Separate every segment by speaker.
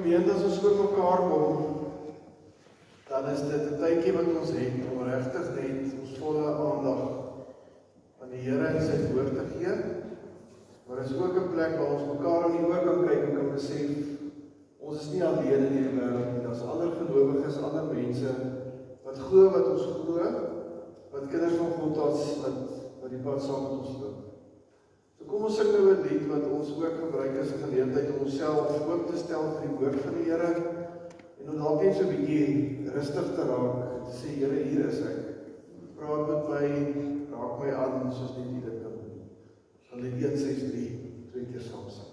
Speaker 1: Gemeente, as ons voor mekaar kom, dan is dit 'n tydjie wat ons het om regtig net ons volle aandag aan die Here en sy woord te gee. Maar is ook 'n plek waar ons mekaar aan die oë kan kyk en kan besef, ons is nie alleen in hierdie wêreld nie. Daar's ander gelowiges, ander mense wat glo wat ons glo, wat kinders van God wat die pad saam met ons loop. So kom ons sing nou 'n lied wat ons ook gebruik as 'n geleentheid om onsself oop te stel vir die woord van die Here en om dalk net so 'n bietjie rustig te raak en te sê, Here, hier is ek. Praat met my, raak my aan soos net U dit kan doen. Ons gaan lied 163 twee keer saam sing.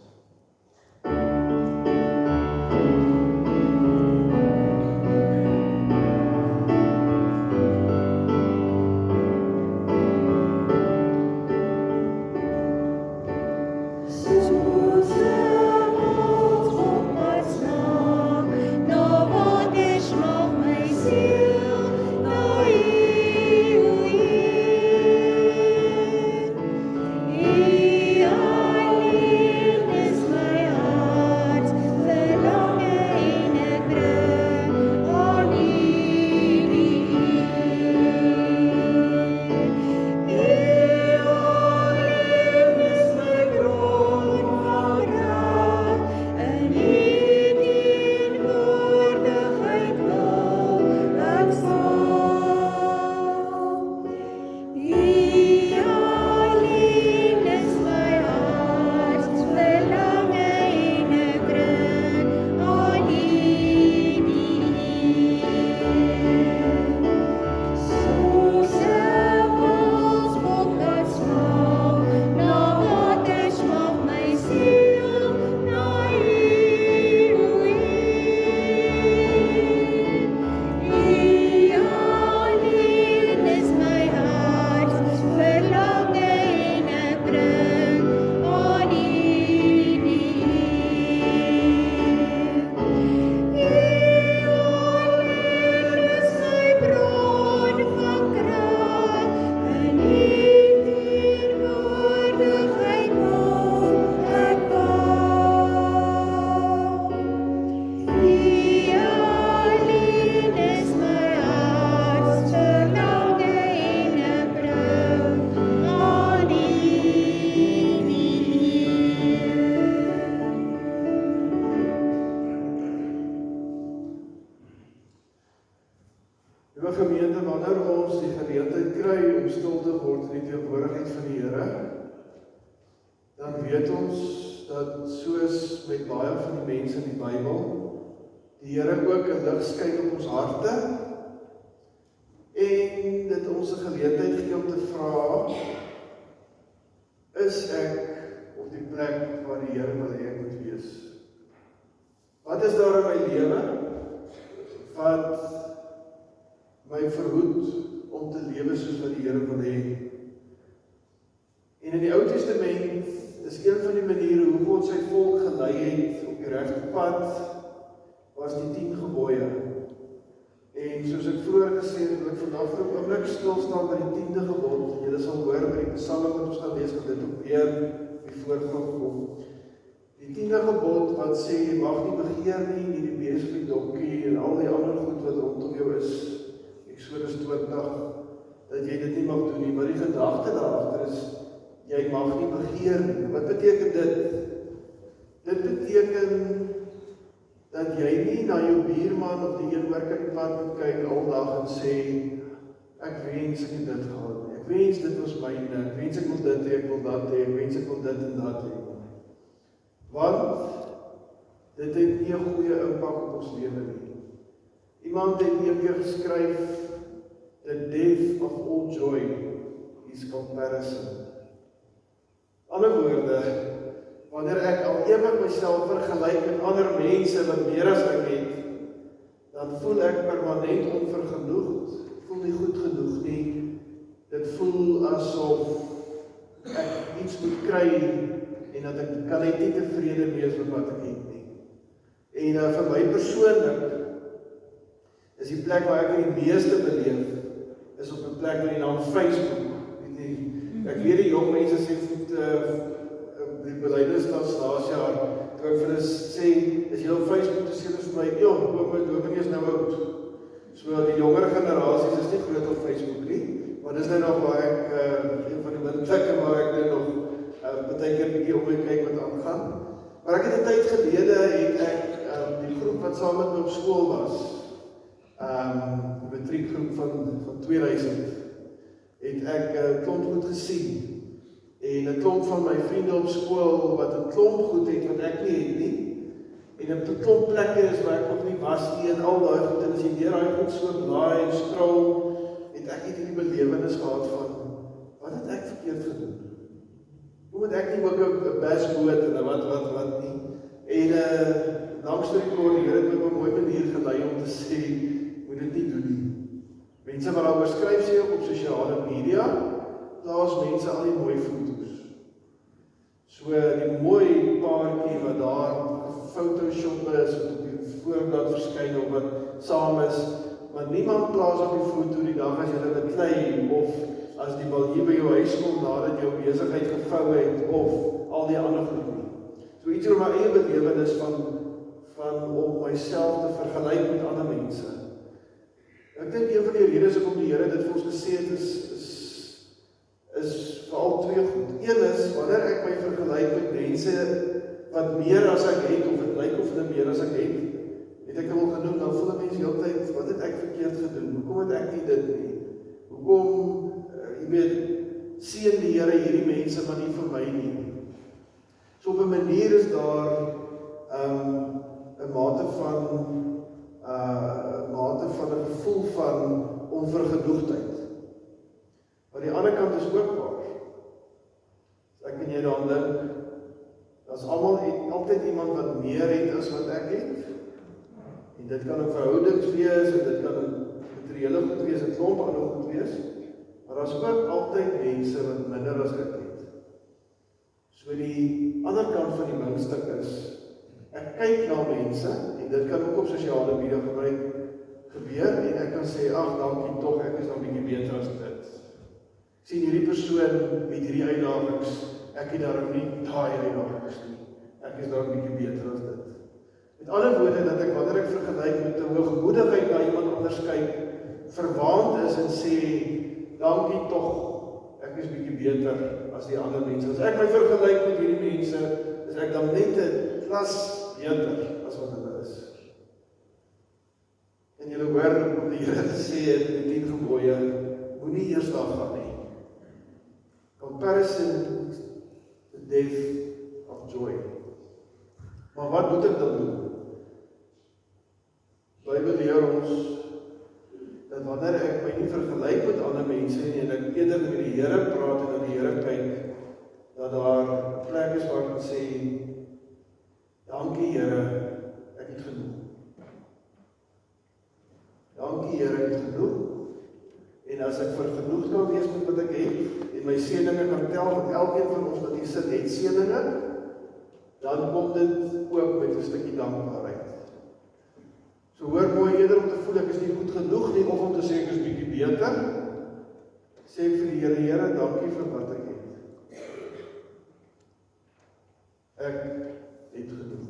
Speaker 1: Gemeente, wanneer ons die geleentheid kry om stil te word in die teenwoordigheid van die Here, dan weet ons dat soos met baie van die mense in die Bybel, die Here ook 'n lig skyn op ons harte en dit ons 'n geleentheid gee om te vra, is ek op die plek waar die Here wil hê ek moet wees? Wat is daar in my lewe wat my verhoed om te lewe soos wat die Here wil hê? En in die Ou Testament is een van die maniere hoe God sy volk gelei het op die regte pad, was die 10 gebooie. En soos ek vroeër gesê het, wil ek vandag vir 'n oomblik stil staan by die 10de gebod. Julle sal hoor by die Psalm wat ons gaan lees, dat dit ook weer op die voorgrond kom. Die 10de gebod wat sê, jy mag nie begeer nie die bees op die donkie en al die ander goed wat rondom jou is, Eksodus 20, dat jy dit nie mag doen nie, maar die gedagte daarachter is, jy mag nie begeer nie. Wat beteken dit? Dit beteken dat jy nie na jou buurman of die een werk in die pad moet kyk aldag en sê, ek wens ek het dit gehad nie, ek wens dit was myne, ek wens ek wil dit hê, ek wil dat hê, ek wens ek wil dit en dat hê. Want dit het nie 'n goeie impak op ons lewe nie. Iemand het een keer geskryf, the death of all joy is comparison. Ander woorde, wanneer ek al ewig myself vergelyk met ander mense wat meer as ek het, dan voel ek permanent onvergenoegd. Ek voel nie goed genoeg nie. Dit voel asof ek iets moet kry en dat ek kan net nie tevrede wees met wat ek het nie. En vir my persoonlik is die plek waar ek die meeste beleef, is op 'n plek met die naam Facebook. Ek weet die jong mense sê die belydenis laas jaar, toe ek vir hulle sê, is jy op Facebook te sê, vir my, ja, my dominee is nou oud. So die jonger generasies is nie groot op Facebook nie, maar dis nou nog waar ek, een van die windplekke waar ek nou nog, baie keer bietjie om my kyk wat aangaan. Maar ek het 'n tyd gelede, het ek, die groep wat saam met my op skool was, die matriekgroep van 2000, het ek klomp goed gesien. En 'n klomp van my vriende op skool wat 'n klomp goed het wat ek nie het nie. En 'n klomp plekke is waar ek nog nie was nie en al daai goed. En as jy deur daai goed so blaai en scroll, het ek net hierdie belewenis gehad van, wat het ek verkeerd gedoen? Hoe moet ek nie ook 'n basboot en wat nie? En langs die kort, die Here het my op 'n mooi manier gelei om te sê, moet dit nie doen nie. Mense wat daaroor skryf sê op sosiale media, plaas mense al die mooi foto's. So die mooi paartjie wat daar Photoshop is, wat op die voorblad verskyn of wat saam is, maar niemand plaas op die foto die dag as jy hulle beklei of as die balje by jou huis kom nadat jou besigheid gevou het of al die ander goed nie. So iets oor my eie belewenis van om myself te vergelyk met ander mense. Ek dink een van die redes hoekom die Here dit vir ons gesê het is veral twee goed. Een is, wanneer ek my vergelyk met mense wat meer as ek het, of het lyk of hulle meer as ek het ek al genoem, dan voel 'n mens heeltyd, wat het ek verkeerd gedoen? Hoekom het ek nie dit nie? Hoekom, jy weet, seën die Here hierdie mense, maar nie vir my nie? So op 'n manier is daar 'n mate van 'n gevoel van onvergenoegdheid. Maar die ander kant is ook waar. So ek en jy daaraan dink, daar's altyd iemand wat meer het as wat ek het. En dit kan 'n verhoudings wees, en dit kan 'n materiële goed wees, 'n klomp ander goed wees. Maar daar's ook altyd mense wat minder as ek het. So die ander kant van die muntstuk is, ek kyk na mense, en dit kan ook op sosiale media gebeur, en ek kan sê, ag, dankie tog, ek is nou 'n bietjie beter as dit. Sien hierdie persoon met hierdie uitdagings, ek het daarom nie daai uitdagings nie. Ek is nou 'n bietjie beter as dit. Met ander woorde, dat ek wanneer ek vergelyk met 'n hoogmoedigheid na iemand anders kyk, verwaand is en sê, dankie tog, ek is bietjie beter as die ander mense. As ek my vergelyk met hierdie mense, is ek dan net 'n klas beter as wat hulle is. En julle hoor om die Here te sê in die 10 gebooie, moenie eers daar gaan nie. Comparison is the death of joy. Maar wat moet ek dan doen? Die Bybel leer ons dat wanneer ek my nie vergelyk met ander mense nie, en ek eerder met die Here praat en na die Here kyk, dat daar 'n plek is waar ek kan sê, dankie Here, ek het genoeg. Dankie Here, ek het genoeg. En as ek vergenoegd kan wees met wat ek het, en my seëninge kan tel, want elkeen van ons wat hier sit het seëninge, dan kom dit ook met 'n stukkie dankbaarheid. So hoor mooi, eerder om te voel ek is nie goed genoeg nie, of om te sê ek is bietjie beter, sê ek vir die Here, Here, dankie vir wat ek het. Ek het genoeg.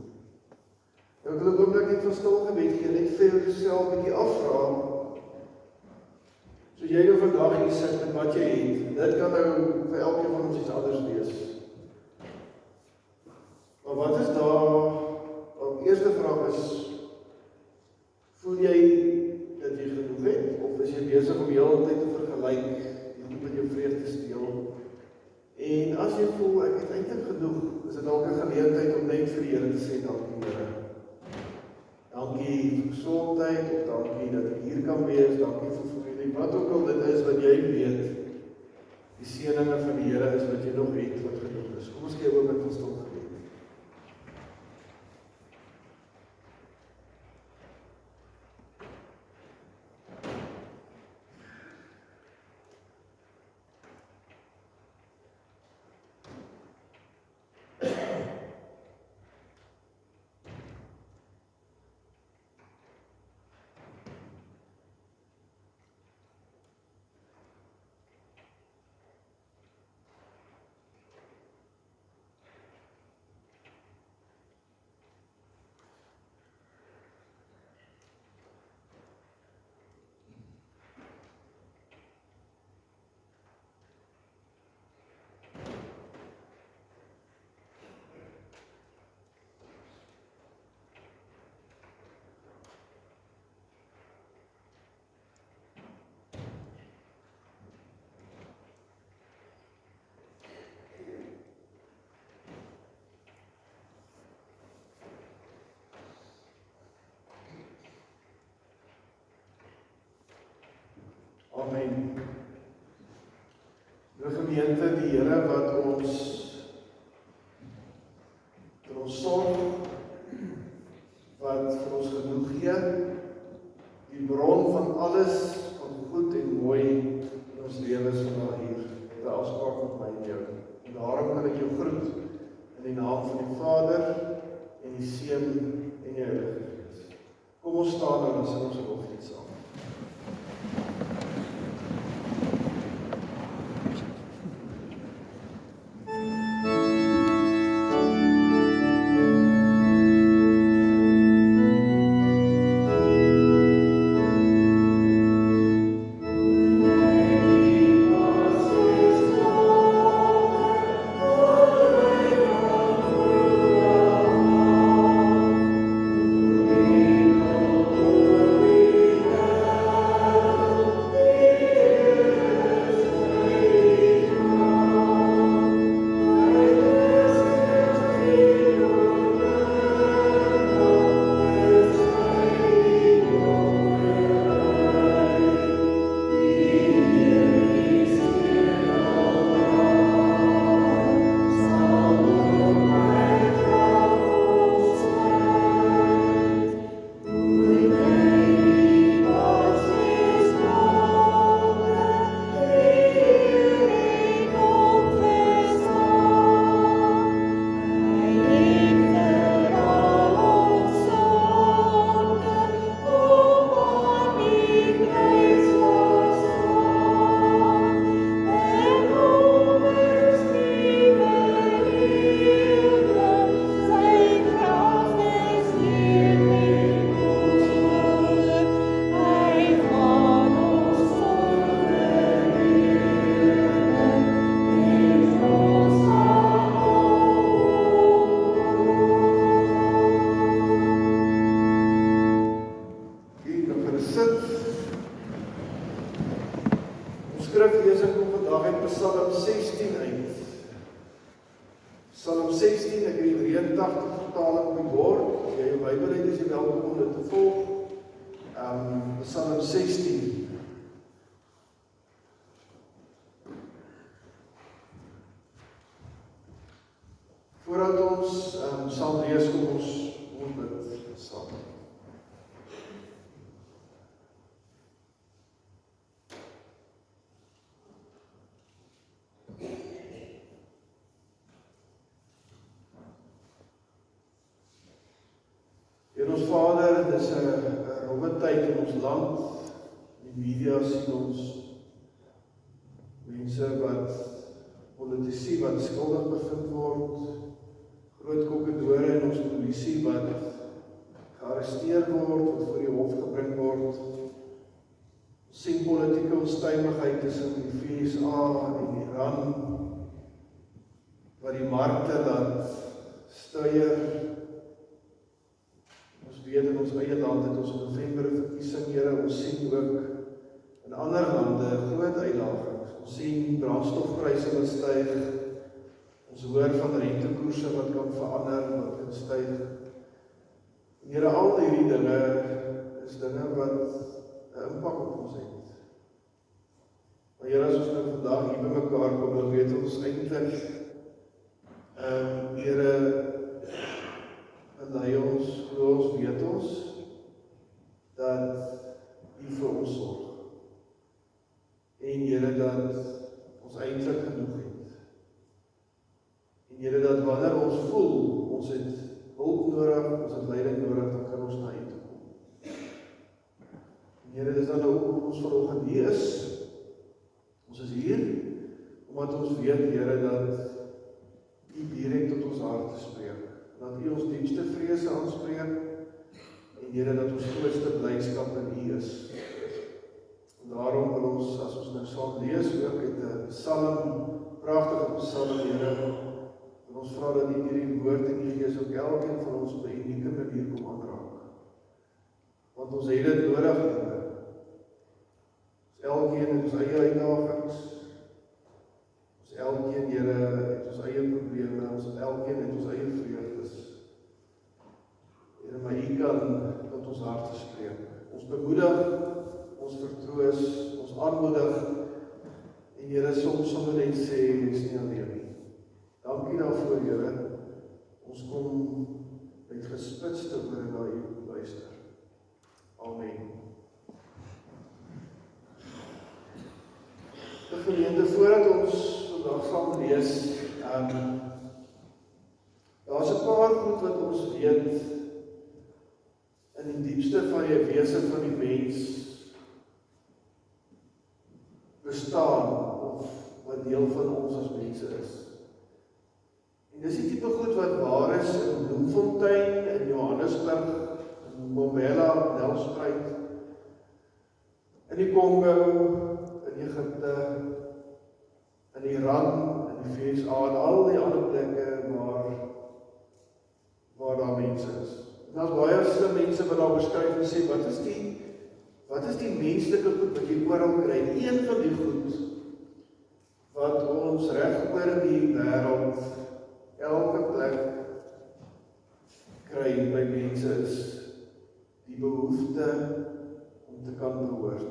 Speaker 1: Nou ek wil ook net van stil gebed gee, net vir jouself bietjie afvra. So jy nou vandag hier sit met wat jy het, dit kan nou vir elkeen van ons iets anders wees. Maar wat is daar, die eerste vraag is, voel jy dat jy genoeg het, of is jy besig om heel die tyd te vergelyk, en met jou vreugde steel? En as jy voel, ek het eintlik genoeg, is dit dalk 'n geleentheid om net vir die Here te sê, dankie Here. Dankie vir gesondheid, of dankie dat ek hier kan wees, dankie vir familie, wat ook al dit is wat jy weet, die seëninge van die Here is wat jy nog het, wat genoeg is. Kom ons gee ook met ons stil gebed. Amen. Nou gemeente, die Here wat ons vir ons sorg, wat vir ons genoeg gee, die bron van alles van goed en mooi in ons lewens vandag hier, het 'n afspraak met my en jou. En daarom kan ek jou groet in die naam van die Vader en die Seun en die Heilige Gees. Kom ons staan nou en sing ons loflied saam. Skriflesing kom vandag uit Psalm 16 uit. Psalm 16, ek het die 83 vertaling op die bord. As jy jou Bybel het, is jy welkom om dit te volg. Psalm 16. Voordat ons sal lees, kom ons bid saam. Ons Vader, dit is 'n rowwe tyd in ons land. Die media sien ons mense politici wat skuldig bevind word, groot kokkedore en ons polisie wat gearresteer word, wat voor die hof gebring word. Ons sien politieke onstuimigheid tussen die VSA en Iran, wat die markte laat steier. Weet in ons eie land het ons in November 'n verkiesing, Here, ons sien ook in ander lande groot uitdagings. Ons sien brandstofpryse wat styg. Ons hoor van rentekoerse wat kan verander, wat kan styg. En Here, al hierdie dinge is dinge wat 'n impak op ons het. Maar Here, as ons nou vandag hier by mekaar kom, dan weet ons eintlik Here, lei ons, glo ons, weet ons, dat U vir ons sorg. En Here, dat ons eintlik genoeg het. En Here, dat wanneer ons voel, ons het hulp nodig, ons het leiding nodig, dan kan ons na U toe kom. En Here, dis dan nou ook ons vanoggend hier is. Ons is hier, omdat ons weet, Here, dat U direk tot ons harte spreek. Dat U ons diepste vrese aanspreek, en Here, dat ons grootste blydskap in U is. En daarom wil ons, as ons nou saam lees, ook uit 'n psalm, pragtige psalm, Here, wil ons vra dat U hierdie woord en die Gees ook elkeen van ons op 'n unieke manier kom aanraak. Want ons het dit nodig, Here. Ons elkeen het ons eie uitdagings, ons elkeen, Here, het ons eie probleme, ons elkeen het ons eie vreugdes. Here, maar U kan tot ons harte spreek. Ons bemoedig, ons ons vertroos, ons aanmoedig, en Here, soms sommer net sê, jy's nie alleen nie. Dankie daarvoor, Here. Ons kom met gespitste ore na U luister. Amen. Die gemeente, voordat ons vandag saam lees, daar's 'n paar goed wat ons weet in die diepste van die wese van die mens bestaan, of wat deel van ons as mense is. En dis die tipe goed wat waar is in Bloemfontein, in Johannesburg, in Mbombela, Nelspruit, in die Kongo, in Egipte, in Iran, in die VSA, en al die ander plekke waar daar mense is. En daar's baie slim mense wat daar beskryf en sê, wat is die menslike goed wat jy oral kry? Een van die goed wat ons reg oor die wêreld elke plek kry by mense is die behoefte om te kan behoort.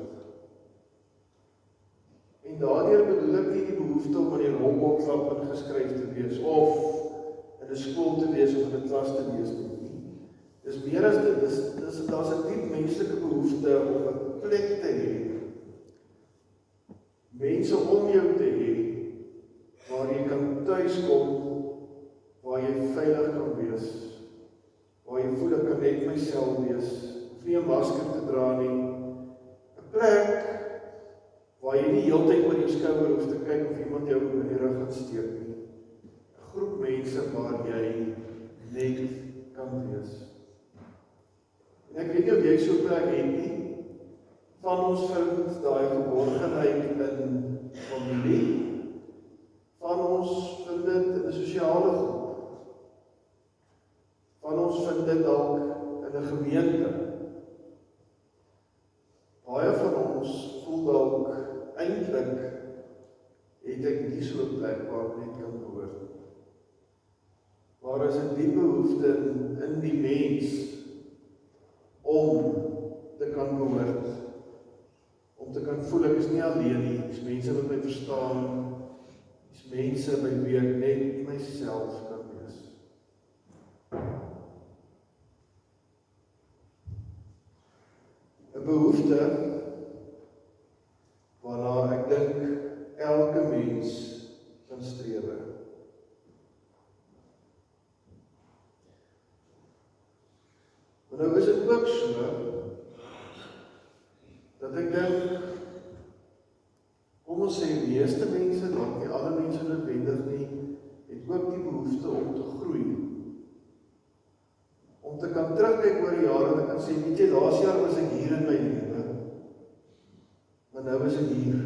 Speaker 1: En daardeur bedoel ek nie die behoefte om in die rolboekklap ingeskryf te wees, of in 'n skool te wees, of in 'n klas te wees nie. Dis meer as dit, daar's 'n diep menslike behoefte om 'n plek te hê, mense om jou te hê, waar jy kan tuiskom, waar jy veilig kan wees, waar jy voel ek kan net myself wees, of nie 'n masker te dra nie, 'n plek waar jy nie heeltyd oor jou skouer hoef te kyk of iemand jou in die rug gaan steek nie, 'n groep mense waar jy net kan wees. En ek weet nie of jy so 'n plek het nie, van ons vind daai geborgenheid in familie, van ons vind dit in 'n sosiale groep, van ons vind dit dalk in 'n gemeente. Baie van ons voel dalk eintlik het ek nie so 'n plek waar ek net kan behoort. Waar is 'n diep behoefte in die mens om te kan behoort, om te kan voel ek is nie alleen nie, dis mense wat my verstaan, dis mense by wie ek net myself kan wees. Een behoefte waarna ek dink elke mens kan strewe. Maar nou is dit ook so, dat ek dink, kom ons sê, meeste mense, dalk nie alle mense noodwendig nie, het ook die behoefte om te groei. Om te kan terugkyk oor die jare, en te kan sê, weet jy, laas jaar was ek hier in my lewe, maar nou is ek hier.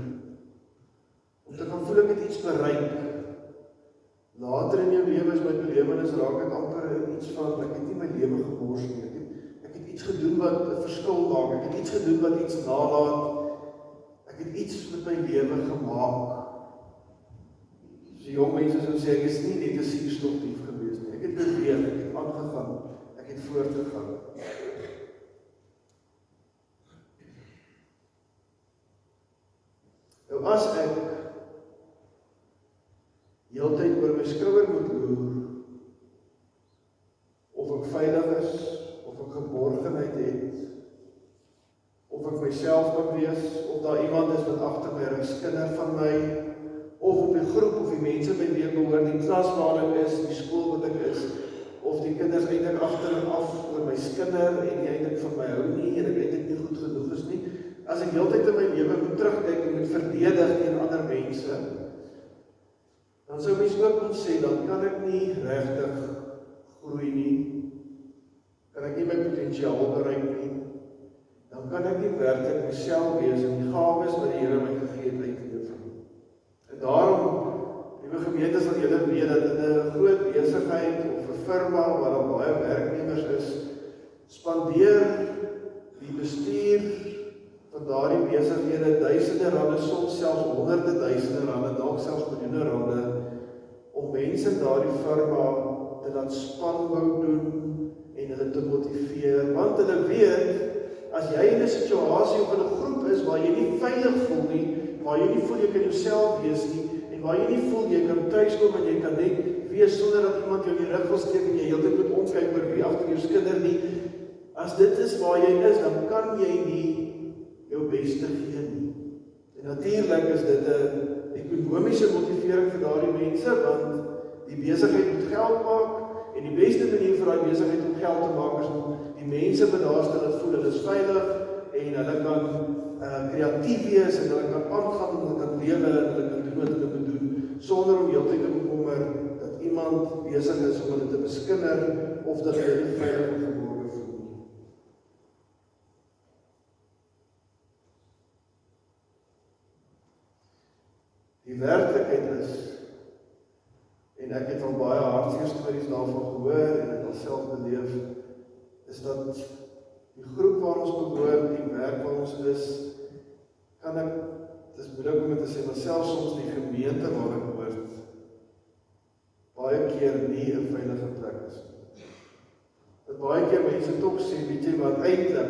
Speaker 1: Om te kan voel ek het iets bereik. Later in jou lewe is my belewenis raak ek amper iets van, ek het nie my lewe gemors nie, ek het iets gedoen wat 'n verskil maak, ek het iets gedoen wat iets nalaat, ek het iets met my lewe gemaak. So jong mense sou sê, ek is nie net 'n suurstofdief gewees nie, ek het beweeg, ek het aangegaan, ek het voortgegaan. Nou as ek heeltyd oor my skouer moet loer, of ek veilig is, of ek geborgenheid het, of ek myself kan wees, of daar iemand is wat agter my rug skinder van my, of op die groep of die mense by wie ek behoort, die klas waar ek is, die skool wat ek is, of die kinders eintlik agter en af oor my skinder en nie eintlik van my hou nie, en ek eintlik nie goed genoeg is nie. As ek heeltyd in my lewe moet terugkyk en moet verdedig teen ander mense, dan sou mens ook kon sê, dan kan ek nie regtig groei nie, kan ek nie my potensiaal bereik nie, dan kan ek nie werklik myself wees en die gawes wat die Here my gegee het uitleef nie. En daarom, liewe gemeente, sal julle weet dat in 'n groot besigheid of 'n firma waar daar baie werknemers is, spandeer die bestuur van daardie besighede duisende rande, soms selfs honderde duisende rande, dalk selfs miljoene rande, om mense in daardie firma te laat spanbou doen en hulle te motiveer, want hulle weet, as jy in 'n situasie of in 'n groep is waar jy nie veilig voel nie, waar jy nie voel jy kan jouself wees nie, en waar jy nie voel jy kan thuiskom en jy kan net wees sonder dat iemand jou in die rug wil steek en jy heeltyd moet omkyk oor wie agter jou skinder nie. As dit is waar jy is, dan kan jy nie jou beste gee nie. En natuurlik is dit 'n ekonomiese motivering vir daardie mense, want die besigheid moet geld maak, en die beste manier vir daai besigheid om geld te maak is om die mense by daar te laat voel hulle is veilig en hulle kan kreatief wees en hulle kan aangaan en hulle kan lewe en hulle kan doen wat hulle moet doen sonder om heeltyd te bekommer dat iemand besig is om hulle te beskinder of dat hulle nie veilig en verborge voel nie. Die werklikheid is, en ek het al baie hartseer stories daarvan gehoor en het al self beleef, is dat die groep waar ons behoort, die werk waar ons is, kan ek, dit is moeilik om te sê, maar selfs soms die gemeente waar ek behoort, baie keer nie 'n veilige plek is. Dat baie keer mense toch sê, weet jy wat, eintlik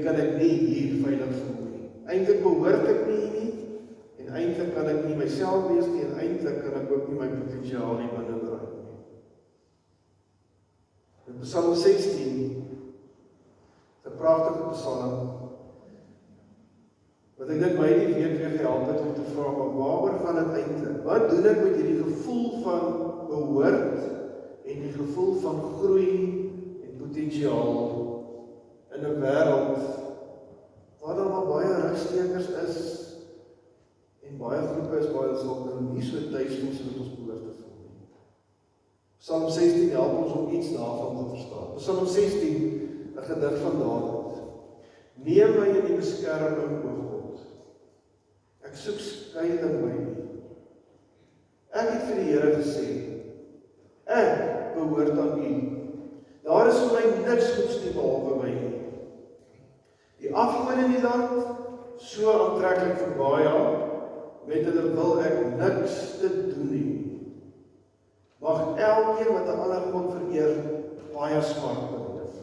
Speaker 1: kan ek nie hier veilig voel nie. Eintlik behoort ek nie hier nie, en eintlik kan ek nie myself wees nie, en eintlik kan ek ook nie my potensiaal nie binnedraai nie. In Psalm 16, 'n pragtige psalm, wat ek dink my die week weer gehelp het om te vra, maar waaroor gaan dit eintlik? Wat doen ek met hierdie gevoel van behoort en die gevoel van groei en potensiaal in 'n wêreld waar daar maar baie rigstekers is en baie groepe is waar ons dalk nie so tuis voel soos ons behoort te voel nie. Psalm 16 help ons om iets daarvan te verstaan. Psalm 16, 'n gedig van Dawid. Neem my in die beskerming, o God. Ek soek skuiling by U. Ek het vir die Here gesê, ek behoort aan U. Daar is vir my niks goeds nie behalwe by U. Die afgode in die land, so aantreklik vir baie, met hulle wil ek niks te doen nie. Mag elkeen wat 'n ander god vereer, baie smart beleef.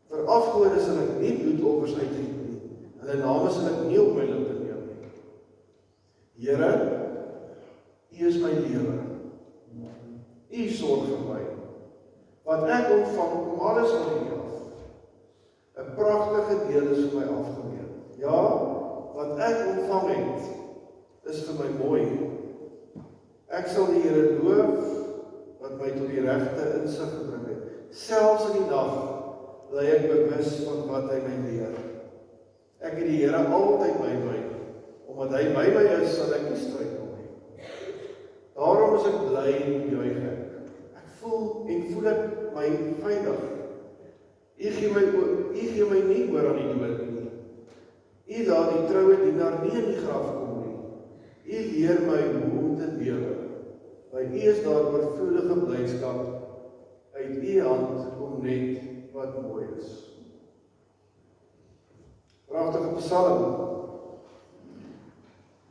Speaker 1: Vir afgode sal ek nie bloedoffers uitgiet nie. Hulle name sal ek nie op my lippe neem nie. Here, U is my lewe. U sorg vir my. Wat ek ontvang, kom alles van U af. 'n pragtige deel is vir my afgeneem. Ja, wat ek ontvang het, is vir my mooi. Ek sal die Here loof, wat my tot die regte insig gebring het. Selfs in die nag bly ek bewus van wat hy my leer. Ek het die Here altyd by my, omdat hy by my is, sal ek nie struikel nie. Daarom is ek bly en juig ek. Ek voel ek my veilig. U gee my nie oor aan die dood nie. U laat die troue dienaar nie in die graf kom nie. U leer my hoe om te lewe. By U is daar oorvloedige blydskap. Uit U hand kom net wat mooi is. Pragtige psalm.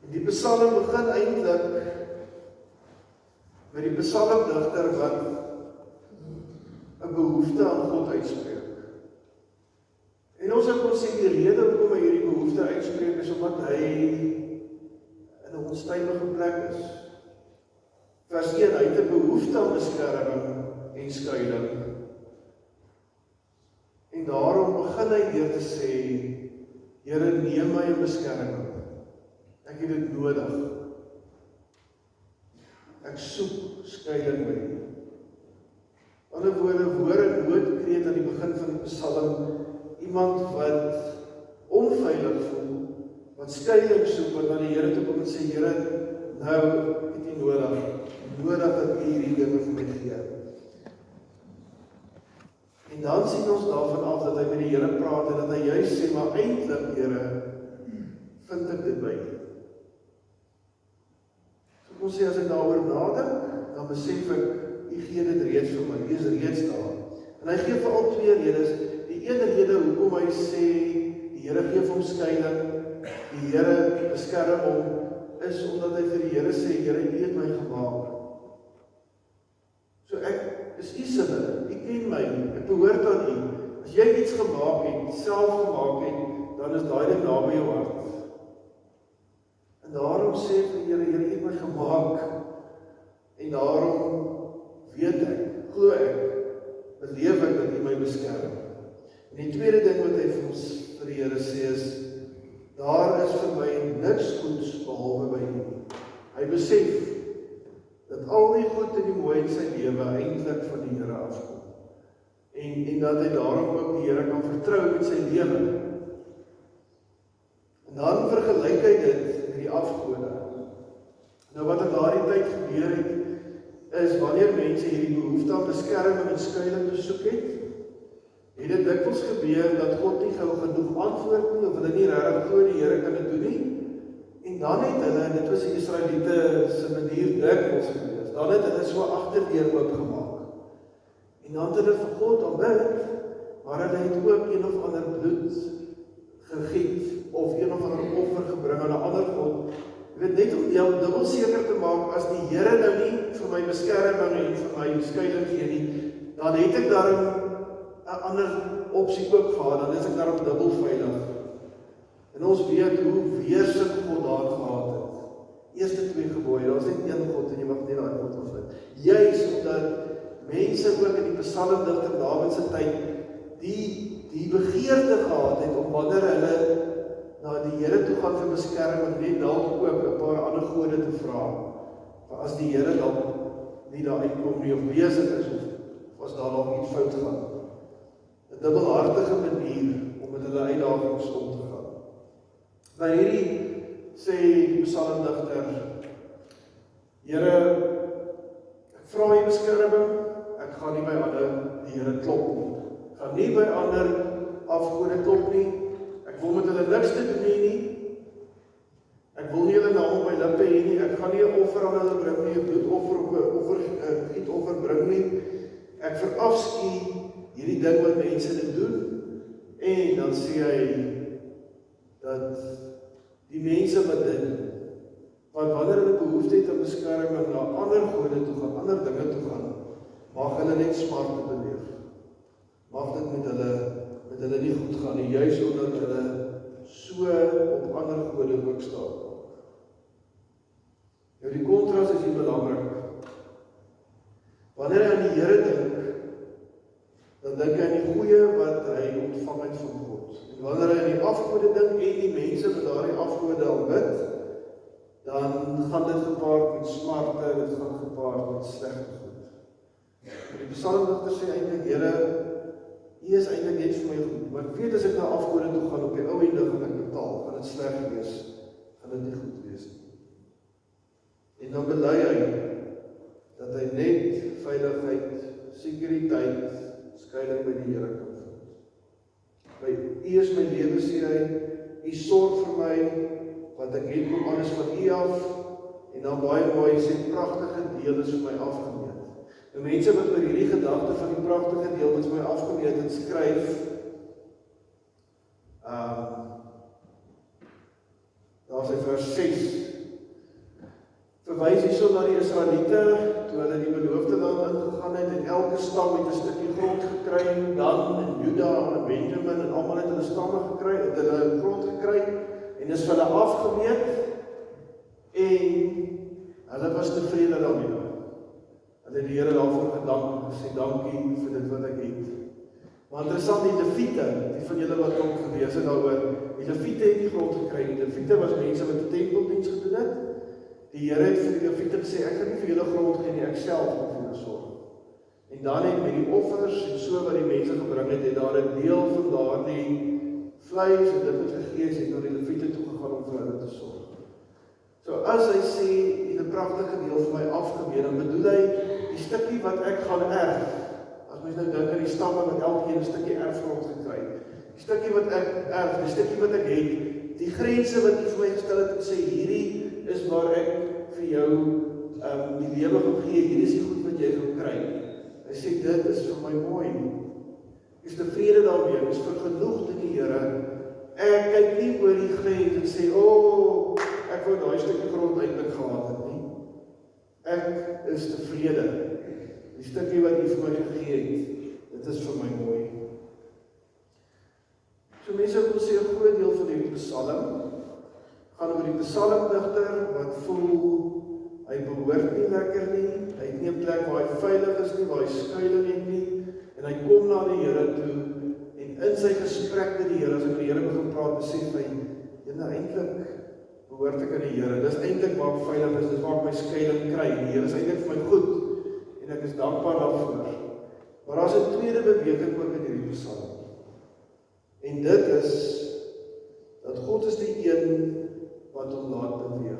Speaker 1: En die psalm begin eintlik met die psalmdigter wat 'n behoefte aan God uitspreek. En ons kon sê die rede hoekom hy hierdie behoefte uitspreek is omdat hy in 'n onstuimige plek is. Vers 1, hy het 'n behoefte aan beskerming en skuiling. En daarom begin hy deur te sê, Here, neem my in beskerming. Ek het dit nodig. Ek soek skuiling by U. In ander woorde, hoor 'n noodkreet aan die begin van die psalm, iemand wat onveilig voel, wat skuiling soek, wat na die Here toe kom en sê, Here, nou het U nodig dat U hierdie dinge vir my gee. En dan sien ons daarvan af dat hy met die Here praat en dat hy juist sê, maar eintlik, Here, vind ek dit by U. So kom sê, as ek daaroor nadink, dan besef ek, U gee dit reeds vir my, U is reeds daar. En hy gee veral twee redes. Die ene rede hoekom hy sê, die Here gee vir hom skuiling, die Here beskerm hom, is omdat hy vir die Here sê, Here, U het my gemaak. So ek is U sinne, U ken my, ek behoort aan U. As jy iets gemaak het, self gemaak het, dan is daai ding naby jou hart. En daarom sê ek vir Here, Here, U het my gemaak, en daarom weet ek, glo ek, beleef ek dat U my beskerm. En die tweede ding wat hy vir ons, vir die Here sê is, daar is vir my niks goeds behalwe by U. Hy besef, dat al die goed en die mooi in sy lewe eintlik van die Here afkom. En dat hy daarom ook die Here kan vertrou met sy lewe. En dan vergelyk hy dit met die afgode. Nou wat in daardie tyd gebeur het, is wanneer mense hierdie behoefte aan beskerming en skuiling besoek het dit dikwels gebeur dat God nie gou genoeg antwoord nie, of hulle nie regtig glo die Here kan dit doen nie. En dan het hulle, dit was die Israeliete se manier dikwels gewees, dan het hulle so agterdeur oopgemaak. En dan het hulle vir God aanbid, maar hulle het ook een of ander bloed gegiet, of een of ander offer gebring aan 'n ander God. Jy weet, net om jou dubbel seker te maak, as die Here nou nie vir my beskerming en vir my skuiling gee nie, dan het ek daarom 'n ander opsie ook gehad, dan is ek daarom dubbel veilig. En ons weet hoe weerstand God daar gehad het. Eerste 2 gebooie, daar is net een God en jy mag nie daai God afvat. Juis omdat mense ook in die psalmdigter Dawid se tyd die begeerte gehad het om wanneer hulle na die Here toe gaan vir beskerming, net dalk ook 'n paar ander gode te vra. Maar as die Here dalk nie daar uitkom nie, of besig is, of as daar dalk iets fout gaan. 'n dubbelhartige manier om met hulle uitdagings om te gaan. Maar hierdie sê die psalmdigter, Here, ek vra U beskerming, ek gaan nie by ander die Here klop nie. Ek gaan nie by ander afgode klop nie. Ek wil met hulle niks te doen nie. Ek wil nie hulle naam op my lippe hê nie. Ek gaan nie 'n offer aan hulle bring nie, 'n bloedoffer, gietoffer bring nie. Ek verafskuw hierdie ding wat mense dit doen. En dan sê hy dat die mense wat dit doen, want wanneer hulle behoefte het aan beskerming na ander gode toe gaan, ander dinge toe gaan, mag hulle net smarte beleef. Mag dit met hulle nie goed gaan nie, juis omdat hulle so op ander gode ook staan. Nou die kontras is hier belangrik. Wanneer hy aan die Here dink, dan dink hy aan die goeie wat hy ontvang het van God. En wanneer hy aan die afgode dink en die mense wat daardie afgode aanbid, dan gaan dit gepaard met smarte, dit gaan gepaard met slegte goed. En die psalmdigter sê eintlik, Here, U is eintlik net vir my goed, maar ek weet as ek na afgode toe gaan op die ou ende gaan ek betaal, gaan dit sleg wees, gaan dit nie goed wees nie. En dan bely hy dat hy net veiligheid, sekuriteit, skuiling by die Here kan vind. By U is my lewe, sê hy, U sorg vir my, want ek het kom alles van U af, en dan baie mooi sê, pragtige deel is vir my afgemeet. Nou mense wat oor hierdie gedagte van die pragtige deel wat vir my afgemeet het skryf, daar is hy vers 6, verwys hierso na die Israeliete, toe hulle die beloofde land ingegaan het, en elke stam het 'n stukkie grond gekry, Dan en Juda en Benjamin, en almal het hulle stamme gekry, het hulle grond gekry, en is vir hulle afgemeet, en hulle was tevrede daarmee. Hulle het die Here daarvoor gedank, en gesê dankie vir dit wat ek het. Maar interessant, die Lewiete, die van julle wat ook gelees het daaroor, die Lewiete het nie grond gekry, die Lewiete was mense wat die tempeldiens gedoen het. Die Here het vir die Lewiete gesê, ek gaan nie vir julle grond gee nie, ek self gaan vir julle sorg. En dan het met die offers en so wat die mense gebring het daar 'n deel van daardie vleis en dit wat gegee is, het na die Lewiete toe gegaan om vir hulle te sorg. So as hy sê, het 'n pragtige deel vir my afgemeet, dan bedoel hy die stukkie wat ek gaan erf. As mens nou dink aan die stamme wat elkeen 'n stukkie erfgrond gekry het. Die stukkie wat ek erf, die stukkie wat ek het, die grense wat U vir my gestel het en sê hierdie is waar ek vir jou die lewe gaan gee, hier is die goed wat jy gaan kry. Hy sê dit is vir my mooi. Ek is tevrede daarmee, ek is vergenoegd in die Here. Ek kyk nie oor die grens en sê, ek wou daai stukkie grond eintlik gehad het nie. Ek is tevrede. Die stukkie wat U vir my gegee het, dit is vir my mooi. So So mense kon sê 'n groot deel van hierdie Psalm gaan oor die psalmdigter wat voel hy behoort nie lekker nie, hy het nie 'n plek waar hy veilig is nie, waar hy skuiling het nie, en hy kom na die Here toe, en in sy gesprek met die Here, as hy met die Here begin praat, besef hy, eintlik behoort ek aan die Here, dis eintlik waar ek veilig is, dis waar ek my skuiling kry, die Here is eintlik vir my goed, en ek is dankbaar daarvoor. Maar daar is 'n tweede beweging ook in hierdie Psalm, en dit is, dat God is die een wat hom laat beweeg.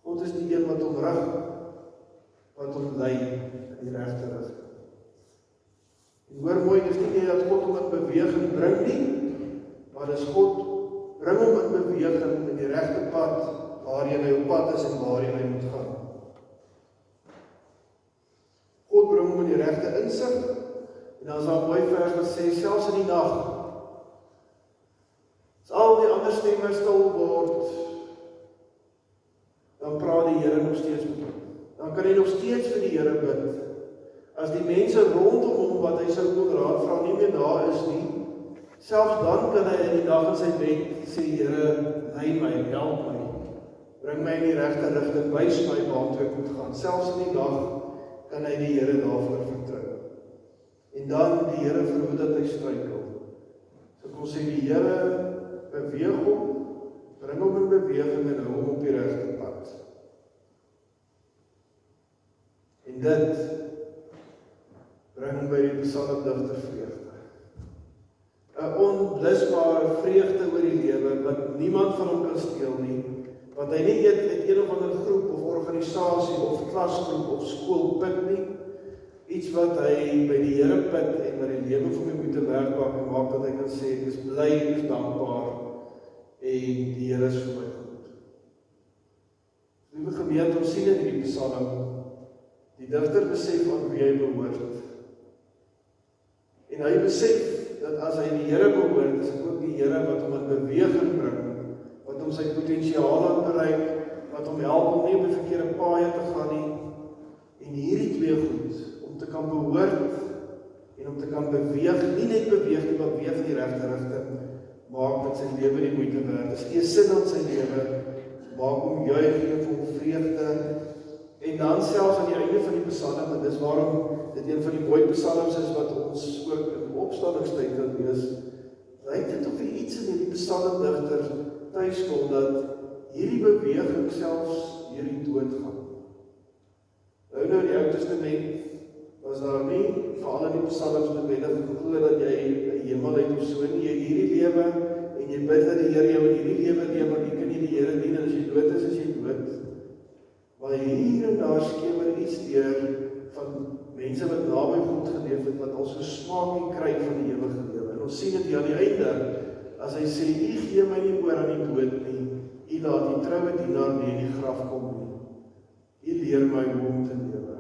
Speaker 1: God is die een wat hom rig, wat hom lei in die regte rigting. En hoor mooi, dis nie net dat God hom in beweging bring nie, maar dis God bring hom in beweging in die regte pad, waarheen hy op pad is en waarheen hy moet gaan. God bring hom in die regte insig, en dan is daar 'n mooi vers wat sê, selfs in die nag, as al die ander stemme stil word, dan praat die Here nog steeds met hom. Dan kan hy nog steeds vir die Here bid. As die mense rondom hom wat hy sou kon raad vra nie meer daar is nie, selfs dan kan hy in die dag in sy bed sê, Here, lei my, help my, bring my in die regte rigting, wys my waartoe ek moet gaan. Selfs in die dag kan hy die Here daarvoor vertrou. En dan die Here verhoed dat hy struikel. So kom sê die Here beweeg hom, bring hom in beweging en hou hom op die regte pad. En dit bring by die psalmdigter vreugde. 'n Onblusbare vreugde oor die lewe, wat niemand van hom kan steel nie, wat hy nie uit een of ander groep of organisasie of klasgroep of skool put nie, iets wat hy by die Here put en wat die lewe vir my moet werkbaar maak, dat hy kan sê, ek is bly, ek is dankbaar, en die Here is vir my goed. Liewe gemeente, ons sien in die Psalm, die digter besef aan wie hy behoort. En hy besef dat as hy die Here behoort, is dit ook die Here wat hom in beweging bring, wat hom sy potensiaal aan bereik, wat hom help om nie op die verkeerde paaie te gaan nie. En hierdie twee goed, om te kan behoort en om te kan beweeg, nie net beweeg nie, maar beweeg in die regte rigting, maak met sy lewe die moeite werd. Dis gee sin aan sy lewe, maak hom juig, gee hom vreugde. En dan selfs aan die einde van die Psalm, en dis waarom dit een van die mooi psalms is wat ons ook in opstandingstyd kan lees, lyk dit of iets in hierdie psalmdigter tuiskom, dat hierdie beweging selfs hierdie dood gaan. Nou in die Ou Testament was daar nie, veral in die psalms noodwendig geglo dat jy 'n hemel het of so nie, jy hierdie lewe, en jy bid dat die Here jou in hierdie lewe leef, want jy kan nie die Here dien, en as jy dood is jy dood. Maar hier en daar skemer iets deur van mense wat naby God geleef het, wat al so smaakie kry van die ewige lewe. En ons sien dit hier aan die einde, as hy sê, U gee my nie oor aan die dood nie, U laat die troue dienaar nie in die graf kom nie. U leer my hoe om te lewe.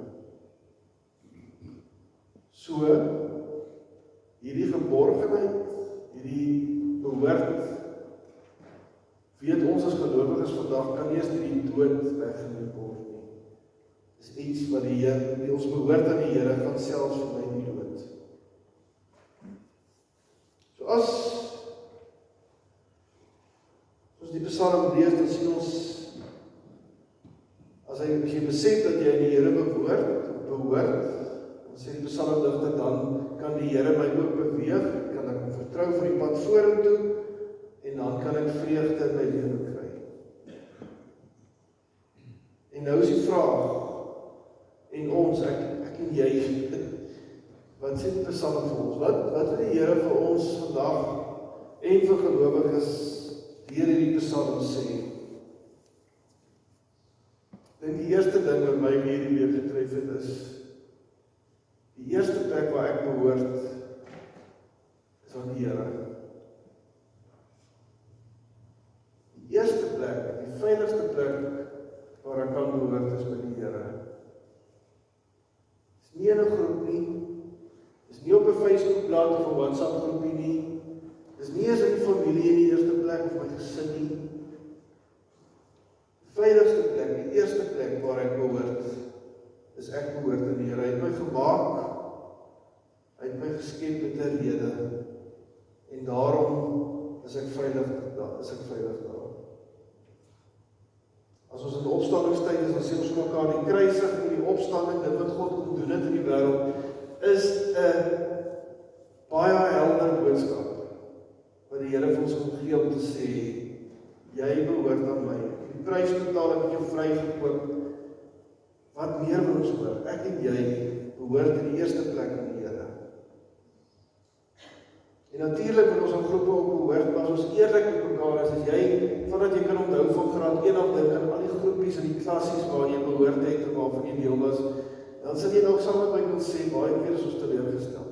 Speaker 1: So, hierdie geborgenheid, hierdie behoort, weet ons as gelowiges vandag, kan eers die dood weggeneem word nie. Dis iets wat die Here, die ons behoort aan die Here, gaan selfs vir my die dood. So as ons die Psalm lees, dan sien ons, as jy besef dat jy aan die Here behoort, dan sê die psalmdigter, dan kan die Here my ook beweeg, kan ek hom vertrou vir die pad vorentoe, en dan kan ek vreugde in my lewe kry. En nou is die vraag, en ons, ek en jy, wat sê die Psalm vir ons? Wat wil die Here vir ons vandag, en vir gelowiges, deur hierdie Psalm sê? En die eerste ding wat my hierdie week getref het is, die eerste plek waar ek behoort, is aan die Here. Die eerste plek, die veiligste plek waar ek kan behoort is by die Here. Dis nie in 'n groep nie, dis nie op 'n Facebookblad of 'n WhatsApp groepie nie, dis nie eens in die familie in die eerste plek of my gesin nie. Die veiligste plek, die eerste plek waar ek behoort, is ek behoort aan die Here. Hy het my gemaak, hy het my geskep met 'n rede, En daarom is ek veilig daar. As ons in die opstandingstyd is, dan sê ons mekaar die kruising en die opstanding, dit wat God kom doen het in die wêreld, is 'n baie helder boodskap wat die Here vir ons kom gee om te sê, jy behoort aan my. Die prys betaal ek jou vrygekoop. Wat meer wil ons hoor? Ek en jy behoort in die eerste plek aan die Here. En natuurlik wil ons aan groepe ook behoort, maar as ons eerlik met mekaar is, as jy, vandat jy kan onthou van graad 1 af dink aan al die groepies en die klassies waar jy behoort het en waarvan jy deel was, dan sal jy nog saam met my kon sê, baie keer is ons teleurgestel.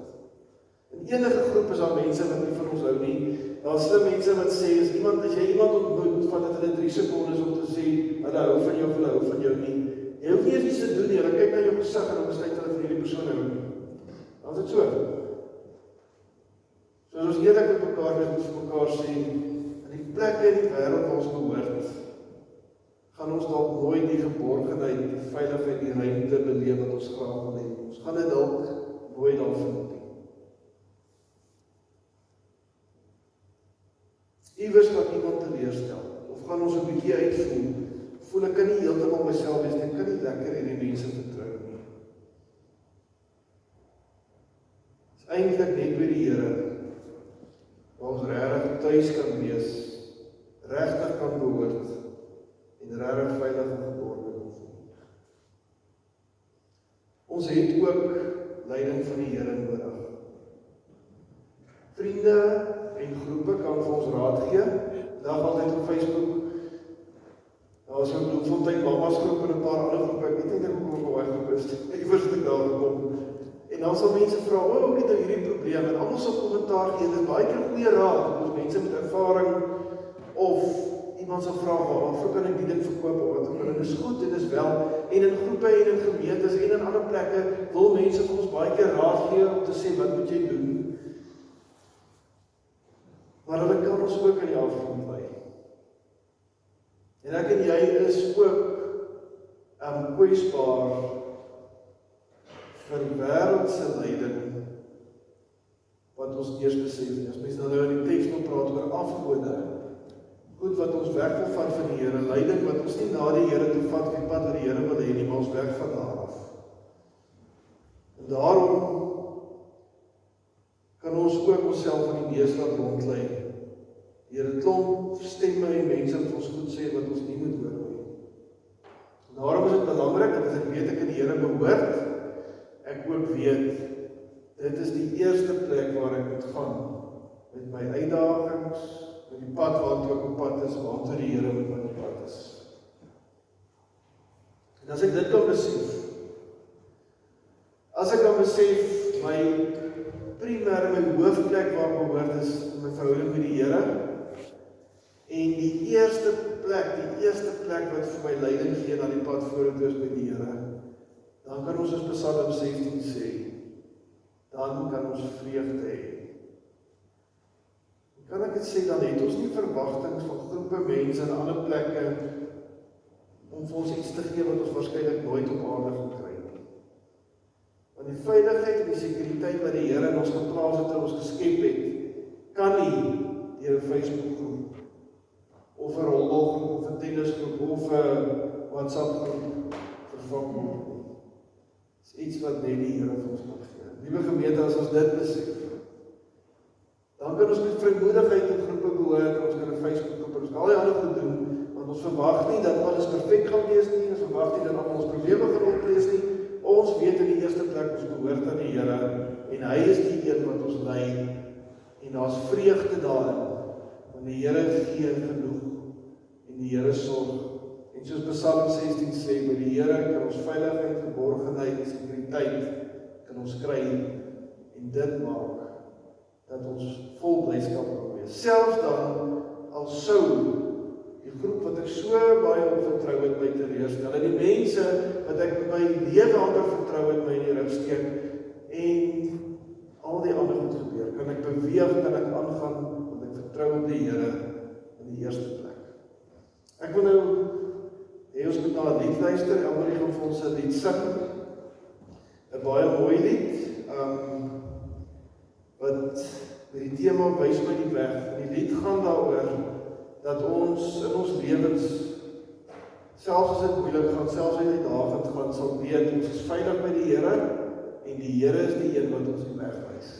Speaker 1: In enige groep is daar mense wat nie van ons hou nie. Daar is slim mense wat sê, as jy iemand ontmoet, vat dit hulle 3 sekondes om te sê, hulle hou van jou of hulle hou van jou nie. Jy hoef nie eens iets te doen nie, hulle kyk na jou gesig en besluit hulle van hierdie persoon hou nie. Dan is dit so. So as ons eerlik met mekaar sê, in die plekke in die wêreld waar ons behoort, gaan ons dalk nooit die geborgenheid, die veiligheid, die ruimte beleef wat ons graag wil hê. Ons gaan dit dalk nooit daar vind nie. Iewers gaan iemand teleurstel, of gaan ons 'n bietjie voel ek kan nie heeltemal myself wees, ek kan nie lekker hierdie mense vertrou nie. Dit is eintlik net by die Here, waar ons regtig tuis kan wees, regtig kan behoort, en regtig veilig en geborgen kan voel. Ons het ook leiding van die Here nodig. Vriende en groepe kan vir ons raad gee. Dag altyd op Facebook. Daar was 'n Bloemfontein Mamas groep en 'n paar ander groepe. Ek weet nie ek hoekom op daai groep is. Iewers het ek daar gekom. En dan sal mense vra, "O, ek het nou hierdie probleem." En almal sal kommentaar gee. Dit is baie keer goeie raad. Ons mense met ervaring of iemand sal vra, "Waarvoor kan ek die ding verkoop of wat ook al?" En dit is goed, dit is wel. En in groepe en in gemeentes en in ander plekke wil mense vir ons baie keer raad gee om te sê, "Wat moet jy doen?" Maar hulle kan ons ook in die afgrond lei. En ek en jy is ook kwesbaar vir wêreldse leiding wat ons eers besef nie. As mens nou in die teks wil praat oor afgode, goed wat ons weg wil vat van die Here, leiding wat ons nie na die Here toe vat op die pad wat die Here wil hê nie, maar ons weg van daar af. En daarom kan ons ook onsself in die neus laat rondlei. Hier 'n klomp stemme en mense wat ons goed sê wat ons nie moet hoor nie. Daarom is dit belangrik dat as ek weet ek in die Here behoort, ek ook weet, dit is die eerste plek waar ek moet gaan, met my uitdagings, met die pad waartoe ek op pad is, waartoe die Here met my op pad is. En as ek dit kan besef, my primêre, my hoofplek waar ek behoort is, in my verhouding met die Here, en die eerste plek wat vir my leiding gee na die pad vorentoe is by die Here, dan kan ons as Psalm 16 sê, dan kan ons vreugde hê. Kan ek dit sê, dan het ons nie verwagtings van groepe mense in ander plekke om vir ons iets te gee wat ons waarskynlik nooit op aarde gaan kry nie. Want die veiligheid en die sekuriteit wat die Here in ons geplaas het en ons geskep het, kan nie deur 'n Facebookgroep of 'n rolbalgroep of 'n tennisgroep of 'n WhatsApp-groep vervang word nie. Dit is iets wat net die Here vir ons kan gee. Liewe gemeente, as ons dit besef, dan kan ons met vrymoedigheid in groepe behoort, en ons kan 'n Facebookgroep, ons kan al die ander goed doen, want ons verwag nie dat alles perfek gaan wees nie, ons verwag nie dat al ons probleme gaan oplos nie. Ons weet in die eerste plek ons behoort aan die Here, en hy is die een wat ons lei, en daar's vreugde daarin, want die Here gee genoeg, en die Here sorg. En soos Psalm 16 sê, by die Here kan ons veiligheid, geborgenheid en sekuriteit kan ons kry, en dit maak dat ons vol blydskap kan wees. Selfs dan, al sou die groep wat ek so baie op vertrou het my teleurstel, en die mense wat ek met my lewe ander vertrou het my in die rug steek, en al die ander goed gebeur, kan ek beweeg, kan ek aangaan, want ek vertrou op die Here in die eerste plek. Ek wil nou hê ons moet na 'n lied luister. Elmarie gaan vir ons 'n lied sing, 'n baie mooi lied, wat met die tema wys my die weg. En die lied gaan daaroor dat ons in ons lewens, selfs as dit moeilik gaan, selfs as dit uitdagend gaan, sal weet, ons is veilig by die Here, en die Here is die een wat ons die weg wys.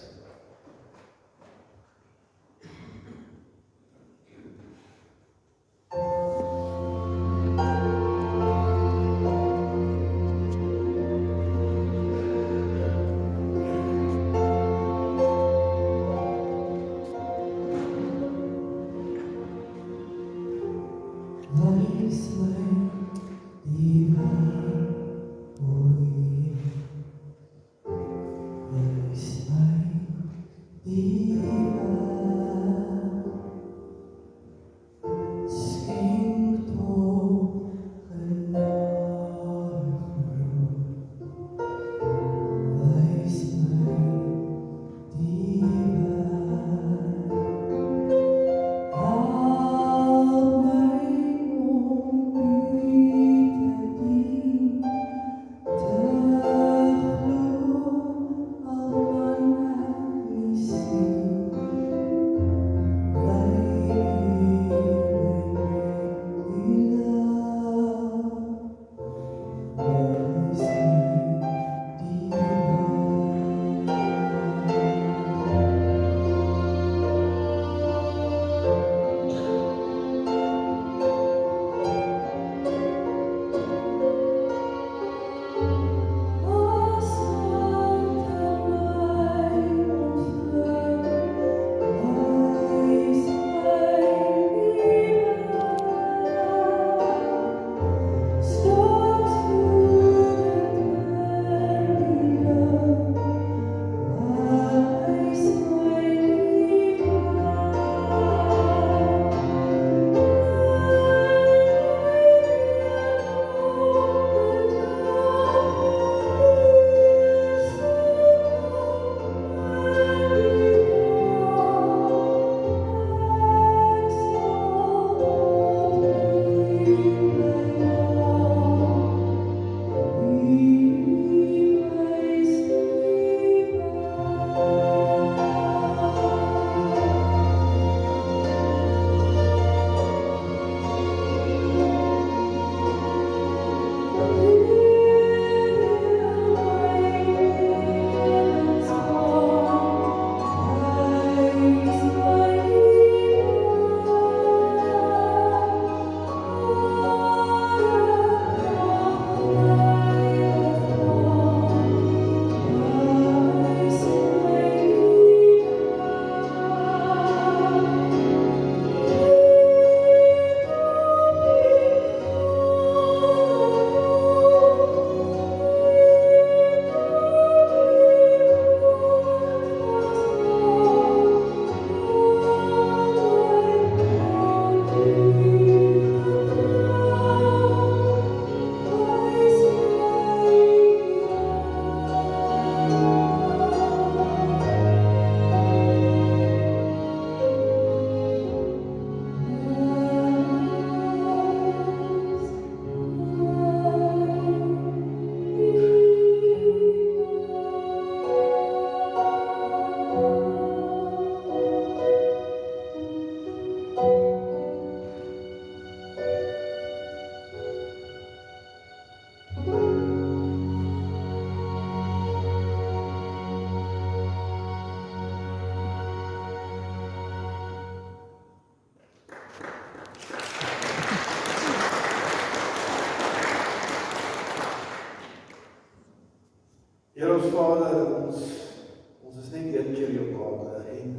Speaker 1: Here ons Vader, ons is net een keer hier op aarde en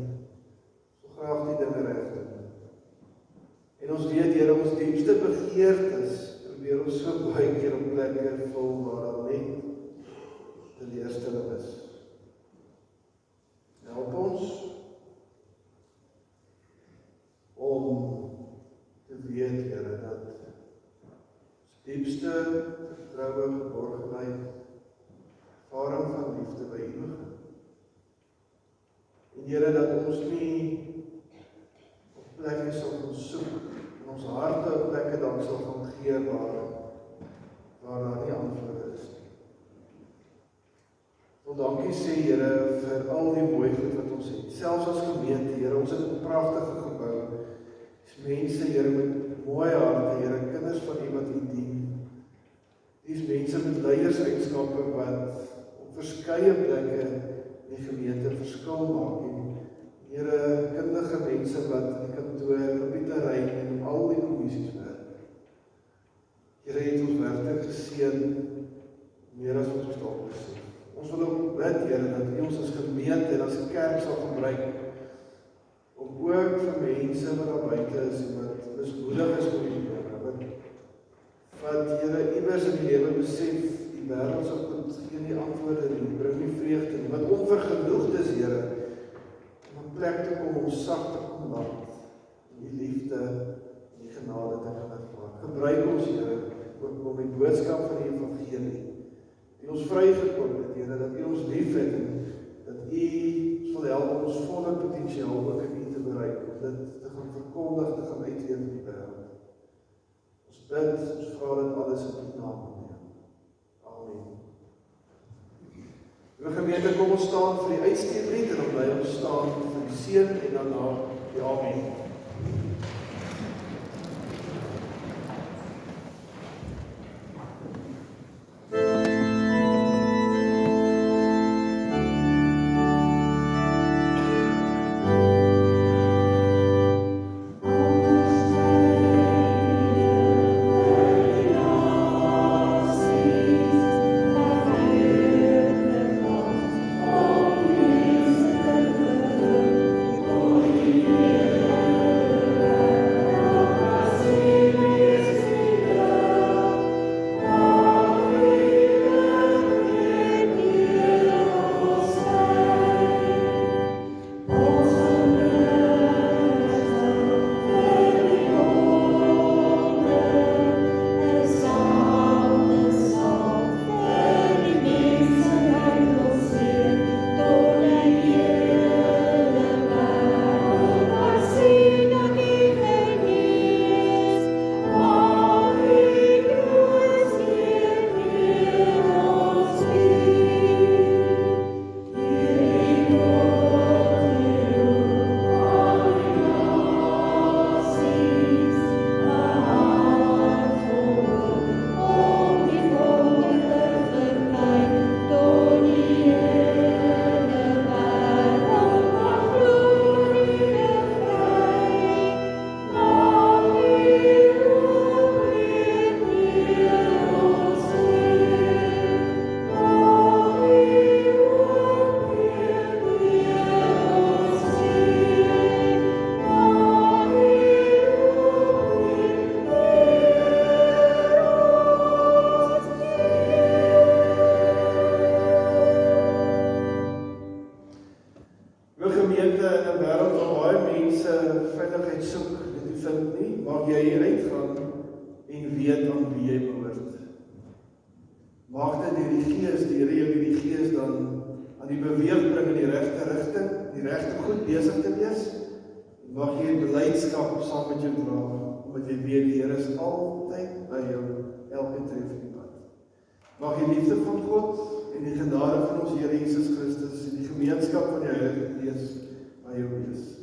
Speaker 1: so graag die dinge reg doen. En ons weet, Here, ons diepste begeertes probeer ons so baie keer op plekke vul waar daar net teleurstelling is. Help ons om te weet, Here, dat ons diepste vertroue, geborgenheid, ervaring van liefde by U begin. En Here, dat ons nie op plekke sal gaan soek, en ons harte op plekke dan sal gaan gee waar daar nie antwoorde is nie. Wil dankie sê, Here, vir al die mooi goed wat ons het, selfs as gemeente, mense, Here, met mooi harte, Here, kinders van U wat U dien. Dis mense met leiderseienskappe wat op verskeie plekke in die gemeente verskil maak. En Here, kundige mense wat in die kantoor, op die terrein en al die kommissies werk. Here, het ons werklik geseën, meer as wat ons dalk besef. Ons wil ook bid, Here, dat U ons as gemeente en as 'n kerk sal gebruik om ook vir mense wat daar buite is en wat mismoedig is oor die Here, wat Here iewers in die lewe besef, die wêreld se goed gee nie antwoorde nie, bring nie vreugde nie, wat onvergenoegd is, Here, om 'n plek te kom om sag te kom laat, om die liefde en die genade te kan ervaar. Gebruik ons, Here, om die boodskap van die evangelie, die ons vrygekom het, Here, dat U ons lief het en dat U ons wil help om ons volle potensiaal ook in U te bereik, om dit te gaan verkondig, te gaan uitleef in die wêreld. Ons bid, ons vra dit alles in U naam. Amen. Die gemeente, kom ons staan vir die uitstuurlied en dan bly ons staan vir die seën en daarna die amen. Mag die liefde van God en die genade van ons Here Jesus Christus en die gemeenskap van die Heilige Gees by jou wees.